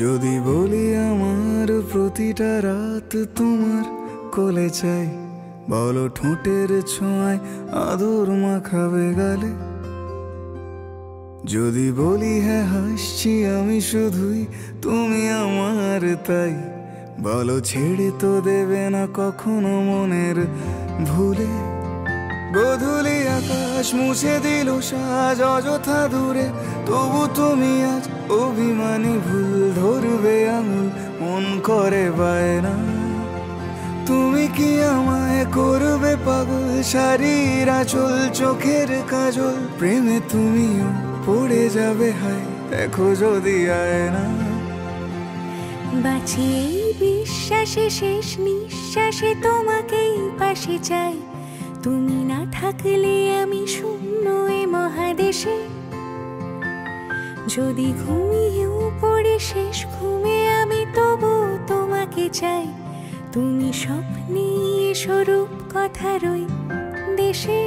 যদি বলি আমার প্রতিটা রাত তোমার কোলে চাই, বলো ঠোঁটের ছোঁয়ায় আদর মাখাবে গালে। যদি বলি হ্যাঁ হাসছি আমি শুধুই, তুমি আমার তাই, বলো ছেড়ে তো দেবে না কখনো মনের ভুলে। গোধূলি আকাশ মুছে দিল সাজ অযথা দূরে, তবু তুমি আজ অভিমানী ভুল ধরবে আঙুল, মন করে বায়না। তুমি কি আমায় করবে পাগল, শাড়ির আঁচল চোখের কাজল, প্রেমে তুমিও পড়ে যাবে হায় দেখো যদি আয়না। বাঁচি এই বিশ্বাসে শেষ নিঃশ্বাসে তোমাকেই পাশে চাই, তুমি না থাকলে আমি শূন্য এ মহাদেশে। যদি ঘুমিয়েও পড়ে শেষ ঘুমে আমি তবু তোমাকে চাই, তুমি স্বপ্নে স্বরূপ কথার ওই দেশে।